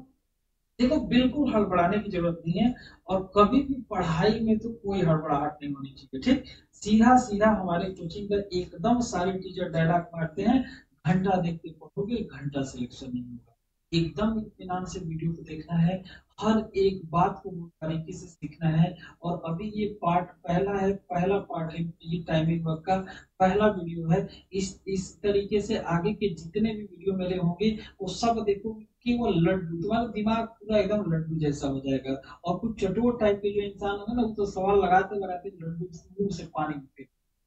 देखो बिल्कुल हड़बड़ाने की जरूरत नहीं है, और कभी भी पढ़ाई में तो कोई हड़बड़ाहट नहीं होनी चाहिए। ठीक, सीधा सीधा हमारे कोचिंग का एकदम सारे टीचर डायलॉग मारते हैं, घंटा देख के पढ़ोगे घंटा सिलेक्शन नहीं होगा। एकदम इत्मीनान से वीडियो को देखना है, हर एक बात को बारीकी से सीखना है। और अभी ये पार्ट पहला है, पहला पार्ट है, ये टाइमिंग वर्क का पहला वीडियो है। इस तरीके से आगे के जितने भी वीडियो मेरे होंगे वो सब देखो कि वो लड्डू, तुम्हारा दिमाग पूरा एकदम लड्डू जैसा हो जाएगा। और कुछ चटोर टाइप के जो इंसान होंगे ना वो तो सवाल लगाते लगाते लड्डू मुंह से पानी पीते,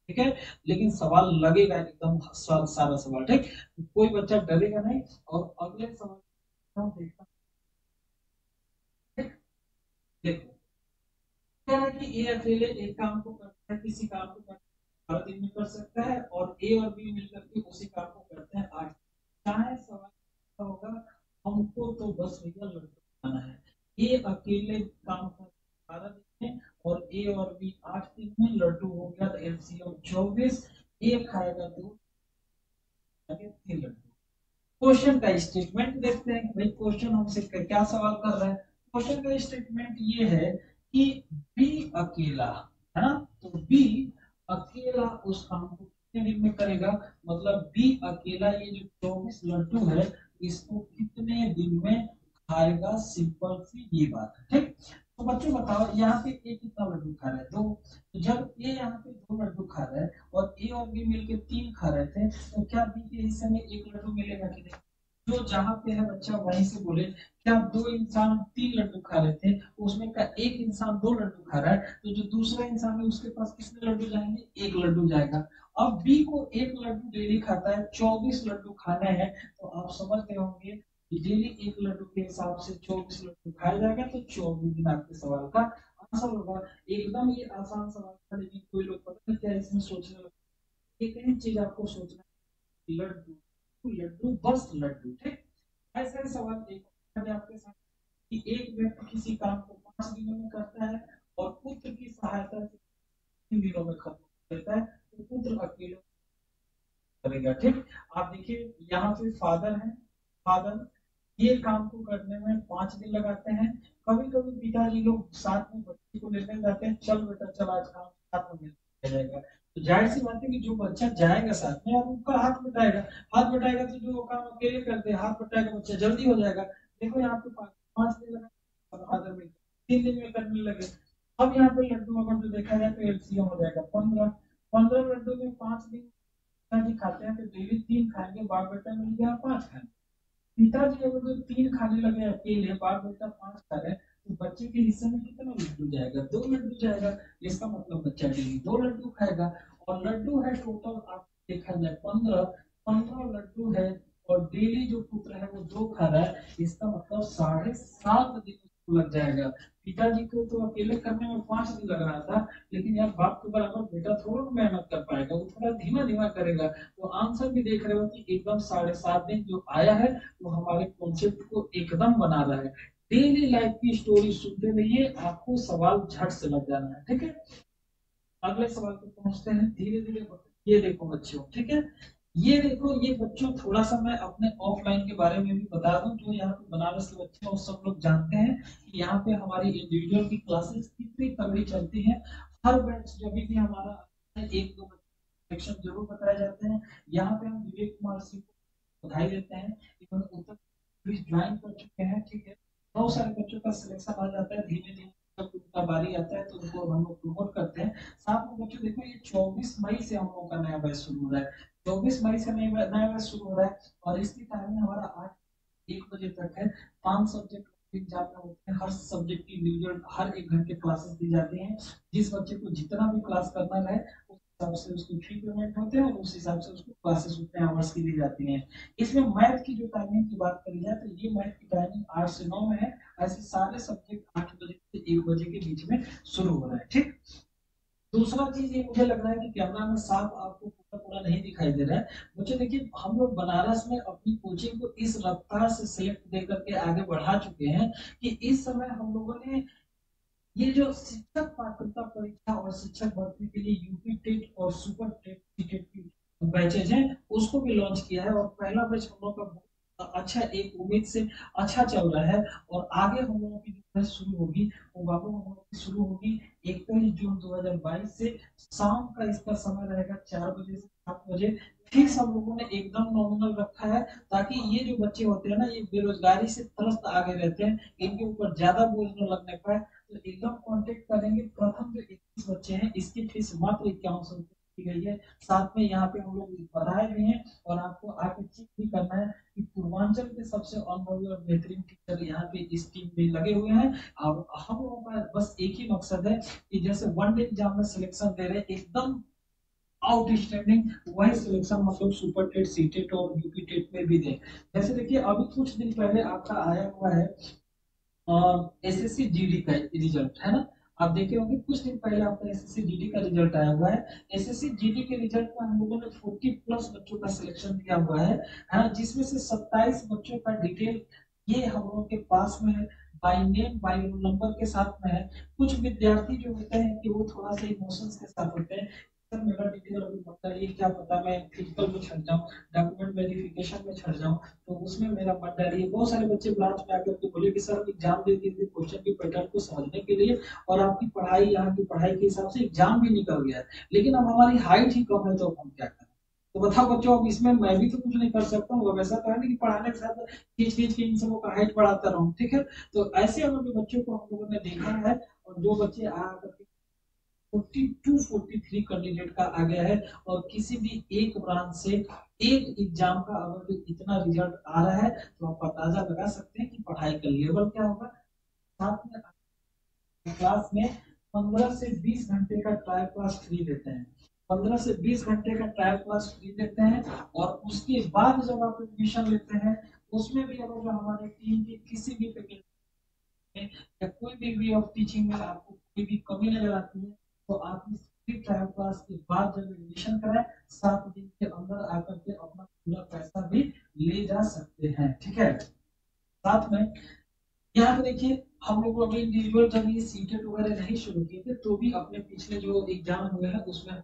ठीक है, लेकिन सवाल लगेगा एकदम सारा सवाल। ठीक, कोई बच्चा डरेगा नहीं। और अगले सवाल देखता, देखो क्या है कि ए अकेले एक काम को करता है, किसी काम को करता है 12 दिन में कर सकता है, और ए और बी मिलकर के उसी काम को करते हैं 8। चाहे सवाल होगा, हमको तो बस भैया लड्डू खाना है। ए अकेले काम कर 12 दिन में, और ए और बी 8 दिन में, लड्डू हो गया तो एलसीएम 24। ए खाएगा तो 3 लड्डू। क्वेश्चन का स्टेटमेंट देखते हैं कि भाई क्वेश्चन हमसे क्या सवाल कर रहा है। क्वेश्चन का स्टेटमेंट ये है कि बी अकेला, है ना, तो बी अकेला उस काम को कितने दिन में करेगा, मतलब बी अकेला ये जो 24 लड्डू है इसको कितने दिन में खाएगा। सिंपल सी ये बात है। ठीक, तो बच्चों बताओ यहाँ पे ए कितना लड्डू खा रहा है, 2। तो जब ए यहाँ पे 2 लड्डू खा रहा है और ए और बी मिलके 3 खा रहे थे, तो क्या बी के हिस्से में 1 लड्डू मिलेगा कि नहीं? जो जहां पे है बच्चा वहीं से बोले, क्या 2 इंसान 3 लड्डू खा रहे थे, उसमें का एक इंसान 2 लड्डू खा रहा है, तो जो दूसरा इंसान है उसके पास कितने लड्डू जाएंगे? 1 लड्डू जाएगा। अब बी को 1 लड्डू डेली खाता है, 24 लड्डू खाना है, तो आप समझते होंगे कि डेली 1 लड्डू के हिसाब से 24 लड्डू खाया जाएगा, तो 24 दिन आपके सवाल का आंसर होगा। एकदम ये आसान सवाल था, लेकिन कोई लोग पता नहीं क्या इसमें सोचने लगते। एक ही चीज आपको सोचना, लड्डू लड्डू बस लड्डू। ठीक, ऐसे सवाल एक आपके साथ कि एक व्यक्ति किसी काम को 5 दिनों में करता है और पुत्र की सहायता से 3 दिनों में खत्म कर देता है, तो पुत्र अकेले करेगा। ठीक, आप देखिए यहाँ पे फादर है, फादर ये काम को करने में 5 दिन लगाते हैं। कभी कभी पिताजी लोग साथ में बच्चे को लेकर जाते हैं, चल बेटा चल आज काम साथ में मिल जाएगा। तो जाहिर सी बात है कि जो बच्चा जाएगा साथ में और उनका हाथ बटाएगा, हाथ बटाएगा तो जो काम अकेले करते हैं हाथ बटाएगा, बच्चा जल्दी हो जाएगा। देखो यहाँ पे 5 दिन लगा, फादर में 3 दिन में करने लगे। अब यहाँ पे लड्डू अगर जो देखा जाए तो एलसीएम हो जाएगा 15। 15 लड्डू में 5 दिन पिताजी खाते हैं, तो डेली 3 खाएंगे, बाप बेटा मिल गया 5 खाएंगे। पिताजी अगर जो 3 खाने लगे अकेले, बाप बेटा 5 खा रहे, तो बच्चे के हिस्से में कितना लड्डू जाएगा? 2 लड्डू जाएगा। इसका मतलब बच्चा डेली 2 लड्डू खाएगा। और लड्डू है टोटल आप देखा जाए 15, 15 लड्डू है, और डेली जो पुत्र है वो 2 खा रहा है, इसका मतलब 7.5 दिन उसको लग जाएगा। पिताजी को तो अकेले करने में 5 दिन लग रहा था, लेकिन यार बाप के बराबर बेटा थोड़ा मेहनत कर पाएगा, वो थोड़ा धीमा धीमा करेगा। तो आंसर भी देख रहे हो कि एकदम 7.5 दिन जो आया है वो हमारे कॉन्सेप्ट को एकदम बना रहा है। डेली लाइफ की स्टोरी सुनते रहिए, आपको सवाल झट से लग जाना है। ठीक है, अगले सवाल पे पहुंचते हैं धीरे धीरे। ये देखो बच्चों, ठीक है, ये देखो, ये बच्चों थोड़ा सा मैं अपने ऑफलाइन के बारे में भी बता दूं। जो यहाँ पे बनारस के बच्चे हैं वो सब लोग जानते हैं कि यहाँ पे हमारी इंडिविजुअल की क्लासेस कितनी तगड़ी चलती है। हर बैच जब भी हमारा 1-2 सिलेक्शन जरूर बताए जाते हैं। यहाँ पे हम विवेक कुमार सिंह को बधाई देते हैं, इन्होंने उत्तर प्रदेश ज्वाइन कर चुके हैं। ठीक है, बहुत सारे बच्चों का सिलेक्शन आ जाता है, धीमे धीमे जब उनका बारी आता है तो उनको हम लोग प्रमोट करते हैं। साथ में बच्चों देखो, ये 24 मई से हम लोगों का नया बैच शुरू हो रहा है। 24 मई से नया बैच शुरू हो रहा है और इसकी टाइमिंग हमारा 8 1 बजे तक है। 5 सब्जेक्ट एग्जाम में होते हैं, हर सब्जेक्ट की इंडिविजुअल हर 1 घंटे क्लासेस दी जाती हैं। जिस बच्चे को जितना भी क्लास करना रहे उस हिसाब से उसको फी पेमेंट होते हैं और उस हिसाब से उसको क्लासेस उतने आवर्स की दी जाती हैं। इसमें मैथ की जो टाइमिंग की बात करी जाए तो ये मैथ की टाइमिंग 8 से 9 में है। ऐसे सारे सब्जेक्ट 8 बजे से 1 बजे के बीच में शुरू हो रहा है। ठीक, दूसरा चीज ये मुझे लग रहा है कि कैमरा में साफ आपको पूरा पूरा नहीं दिखाई दे रहा है। मुझे देखिए, हम लोग बनारस में अपनी कोचिंग को इस रफ्तार से सेलेक्ट दे करके आगे बढ़ा चुके हैं कि इस समय हम लोगों ने ये जो शिक्षक पात्रता परीक्षा और शिक्षक भर्ती के लिए यूपी टेट और सुपर टेट टेट की बैचेज हैं उसको भी लॉन्च किया है। और पहला बैच हम लोग का बहुत अच्छा, एक उम्मीद से अच्छा चल रहा है। और आगे हम लोगों की जो बैच शुरू होगी वो बाबू हम लोगों की शुरू होगी 21 जून 2022 से। शाम का इसका समय रहेगा 4 बजे से 7 बजे। फिक्स हम लोगों ने एकदम नॉमिनल रखा है ताकि ये जो बच्चे होते हैं ना, ये बेरोजगारी से त्रस्त आगे रहते हैं, इनके ऊपर ज्यादा बोझ न लगने पाए, तो एकदम कांटेक्ट करेंगे। प्रथम जो 21 बच्चे हैं इसकी फीस मात्र 5100 रुपये की गई है। साथ में यहाँ पे हम लोग बताए भी हैं और आपको आके चेक भी करना है कि पूर्वांचल के सबसे अनुभवी और बेहतरीन टीचर यहाँ पे इस टीम में लगे हुए हैं। और हम लोगों का बस एक ही मकसद है कि जैसे वन डे एग्जाम में सिलेक्शन दे रहे हैं एकदम आउटस्टैंडिंग, वही सिलेक्शन मतलब सुपर टेट सी टेट और यूपी टेट में भी दें। जैसे देखिए, अभी कुछ दिन पहले आपका आया हुआ है एसएससी जीडी का रिजल्ट, है ना। आप देखे होंगे कुछ दिन पहले आपका एसएससी जीडी का रिजल्ट आया हुआ है। एसएससी जीडी के रिजल्ट में हम लोगों ने 40+ बच्चों का सिलेक्शन दिया हुआ है ना, जिसमें से 27 बच्चों का डिटेल ये हम लोगों के पास में है, by name by roll number के साथ में है। कुछ विद्यार्थी जो होते हैं कि वो थोड़ा सा इमोशंस के साथ होते हैं, सर मेरा डिटेल अभी बताइए, क्या पता मैं फिजिकल में छट जाऊँ, डॉक्यूमेंट वेरिफिकेशन में छट जाऊँ, तो उसमें मेरा मत डालिए। बहुत सारे बच्चे ब्रांच में आकर के बोले कि सर एग्जाम दे दिए थे क्वेश्चन की पैटर्न को समझने के लिए और आपकी पढ़ाई, यहाँ की पढ़ाई के हिसाब से एग्जाम भी निकल गया है, लेकिन अब हमारी हाइट ही कम है तो अब हम क्या करें। तो बताओ बच्चों, अब इसमें मैं भी तो कुछ नहीं कर सकता हूँ। अब ऐसा तो है नहीं कि पढ़ाने के साथ खींच खींच के इन सबों का हाइट बढ़ाता रहूँ। ठीक है, तो ऐसे अगर जो बच्चों को हम लोगों ने देखा है और जो बच्चे आ करके 42 43 कैंडिडेट का आ गया है और किसी भी एक ब्रांच से एक एग्जाम का अगर इतना रिजल्ट आ रहा है तो आप अंदाजा लगा सकते हैं कि पढ़ाई का लेवल क्या होगा। साथ में क्लास में 15 से 20 घंटे का ट्रायल क्लास फ्री देते हैं। 15 से 20 घंटे का ट्रायल क्लास फ्री देते हैं और उसके बाद जब आप एडमिशन लेते हैं उसमें भी अगर जो हमारे टीम की किसी भी फैकल्टी में या कोई भी वे ऑफ टीचिंग में आपको कोई भी कमी नजर आती है तो आप इस फ्री ट्रायल क्लास के बाद जब एडमिशन कराएं 7 दिन के अंदर आकर के अपना पूरा पैसा भी ले जा सकते हैं। ठीक है, साथ में यहाँ पे देखिए, हम लोग अभी इंडिविजुअल जब ये सीटेट वगैरह नहीं शुरू किए थे तो भी अपने पिछले जो एग्जाम हुए हैं उसमें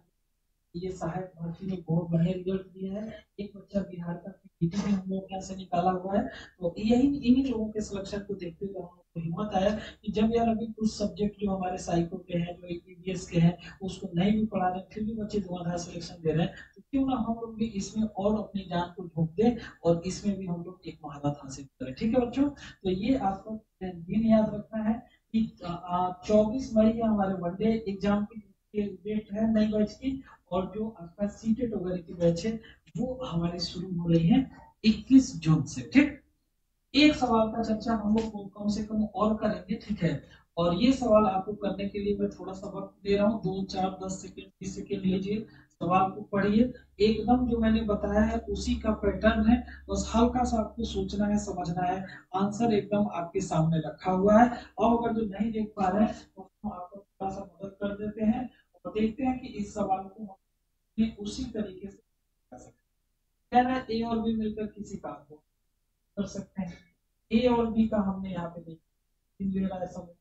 ये सहायक भर्ती में बहुत बढ़िया रिजल्ट दिया है। एक बच्चा बिहार का पीटी भी हम लोग यहाँ से निकाला हुआ है। तो यही इन्हीं लोगों के सिलेक्शन को देखते हुए हम लोग को हिम्मत आया कि जब यार अभी कुछ सब्जेक्ट जो हमारे साइको के हैं, जो ईवीएस के हैं, उसको नहीं भी पढ़ा रहे फिर भी बच्चे धुआंधार सिलेक्शन दे रहे हैं, तो क्यों ना हम लोग भी इसमें और अपनी जान को झोंक दें और इसमें भी हम लोग एक महारत हासिल करें। ठीक है बच्चों, तो ये आपको दिन याद रखना है कि 24 मई है हमारे वनडे एग्जाम की डेट है नई बैच की। और जो आपका सीटेट वगैरह की बैच है वो हमारी शुरू हो रही है 21 जून से। ठीक, एक सवाल का चर्चा हम लोग कम से कम और करेंगे। ठीक है, और ये सवाल आपको करने के लिए मैं थोड़ा सा वक्त दे रहा हूँ, 2 4 10 सेकेंड 20 सेकेंड लीजिए, सवाल को पढ़िए। एकदम जो मैंने बताया है उसी का पैटर्न है, बस हल्का सा आपको सोचना है, समझना है। आंसर एकदम आपके सामने रखा हुआ है। अब अगर जो नहीं देख पा रहे हैं तो हम आपको थोड़ा सा मदद कर देते हैं और देखते हैं कि इस सवाल को हम उसी तरीके से कर सकते हैं। ए और बी मिलकर किसी काम को कर सकते हैं। ए और बी का हमने यहाँ पे दिन ले रहा है समय,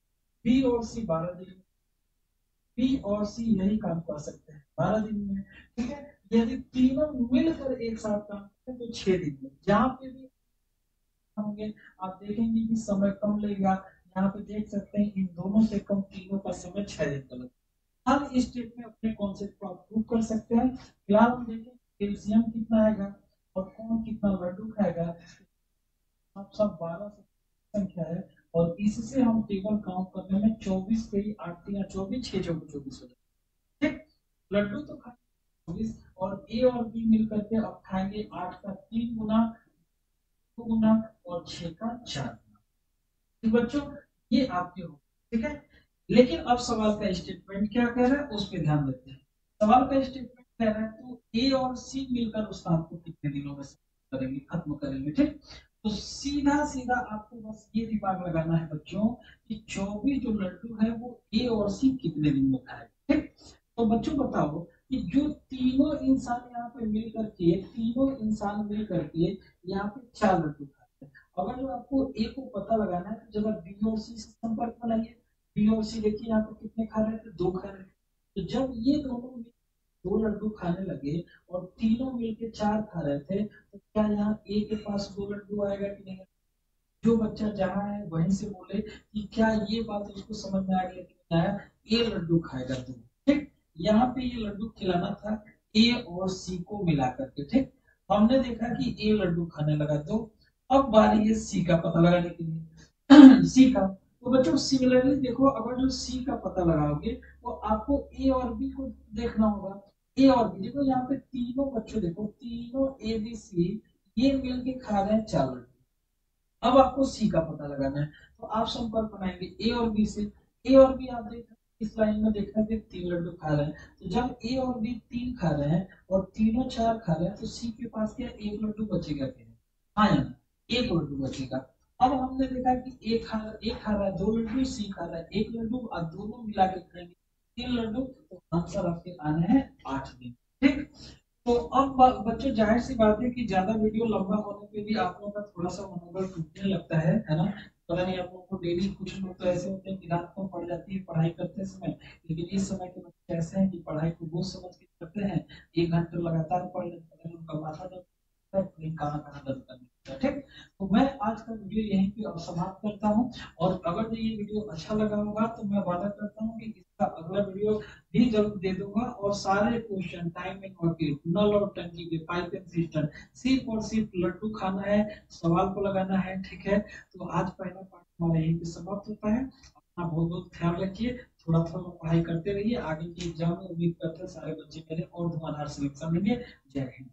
बी और सी 12 दिन में, बी और सी यही काम कर सकते हैं 12 दिन में। ठीक है, यदि तीनों मिलकर एक साथ काम करें तो 6 दिन में। जहाँ पे भी होंगे आप देखेंगे कि समय कम लेगा। यहाँ पे देख सकते हैं इन दोनों से कम तीनों का समय 6 दिन का लगेगा। हर स्टेप में अपने कॉन्सेप्ट को आप प्रूव कर कर सकते हैं। फिलहाल हम देखें कैल्शियम कितना आएगा और कौन कितना लड्डू खाएगा। आप सब 12 संख्या है और इससे हम टेबल काउंट करने में 24 पे ही 8 या 24 6 चौबीस 24 हो जाए। ठीक, लड्डू तो खाएंगे 24 और ए और बी मिल करके अब खाएंगे 8 का 3 गुना, 2 गुना और 6 का 4 गुना। तो बच्चों ये आपके हो, ठीक है। लेकिन अब सवाल का स्टेटमेंट क्या कह रहा है उस पर ध्यान देते हैं। सवाल का स्टेटमेंट कह रहा है तो ए और सी मिलकर उस काम को कितने दिनों में करेंगे, खत्म करेंगे। ठीक, तो सीधा सीधा आपको बस ये दिमाग लगाना है बच्चों कि 24 जो लड्डू है वो ए और सी कितने दिन में खाएगा। ठीक, तो बच्चों बताओ कि जो तीनों इंसान यहाँ पे मिल करके, तीनों इंसान मिल करके यहाँ पे 4 लड्डू खाते हैं। अगर जो आपको ए को पता लगाना है तो जब बी और सी से संपर्क बनाइए। बी और सी देखिए यहाँ पे कितने खा रहे थे, 2 खा रहे थे। तो जब ये दोनों 2 लड्डू खाने लगे और तीनों मिलके 4 खा रहे थे तो क्या यहाँ ए के पास 2 लड्डू आएगा कि नहीं। जो बच्चा जहाँ है वहीं से बोले कि क्या ये बात उसको समझ में आ गया कि नहीं आया। ए लड्डू खाएगा तू। ठीक, यहाँ पे ये लड्डू खिलाना था ए और सी को मिला करके। ठीक, हमने देखा कि ए लड्डू खाने लगा तो अब बारी है सी का पता लगाने के लिए। सी का तो बच्चों सिमिलरली देखो, अगर जो सी का पता लगाओगे तो आपको ए और बी को देखना होगा। ए और बी देखो यहाँ पे तीनों बच्चों, देखो तीनों ए बी सी ये मिलके खा रहे हैं 4 लड्डू। अब आपको सी का पता लगाना है तो आप संपर्क बनाएंगे ए और बी से। ए और बी आप देख इस लाइन में देख रहे हैं 3 लड्डू खा रहे हैं। तो जब ए और बी 3 खा रहे हैं और तीनों 4 खा रहे हैं तो सी के पास क्या 1 लड्डू बचेगा क्या। हाँ या ना, 1 लड्डू बचेगा। अब हमने देखा कि एक खा रहा है 2 लड्डू, सी खा रहा है 1 लड्डू और दोनों मिला के खाएंगे 3 लड्डू। तो आंसर आपके आने हैं 8 दिन। ठीक, तो अब बच्चों जाहिर सी बात है कि ज्यादा वीडियो लंबा होने पे भी आप लोगों का थोड़ा सा मनोबल टूटने लगता है ना। पता नहीं आप लोगों को डेली, कुछ लोग तो ऐसे होते हैं कि रात को पढ़ जाती है पढ़ाई करते समय, लेकिन इस समय के बच्चे ऐसे हैं कि पढ़ाई को बोझ समझ के करते हैं। 1 घंटे लगातार पढ़ लेते हैं, उनका माथा दर्द है, खाना खाना दर्द करने लगता है। ठीक, तो मैं आज का वीडियो यहीं पे अब समाप्त करता हूँ। और अगर ये वीडियो अच्छा लगा होगा तो मैं वादा करता हूँ कि इसका अगला वीडियो भी जल्द दे दूंगा और सारे क्वेश्चन टाइम एंड वर्क, नल और टंकी के पाइप एंड सिस्टम, सिर्फ और सिर्फ लड्डू खाना है, सवाल को लगाना है। ठीक है, तो आज पहला पार्ट हमारा यहीं पे समाप्त होता है। अपना बहुत बहुत ख्याल रखिए, थोड़ा थोड़ा पढ़ाई करते रहिए। आगे की एग्जाम में उम्मीद करते हैं सारे बच्चे मेरे और धुआंधार सिलेक्शन लेंगे। जय हिंद।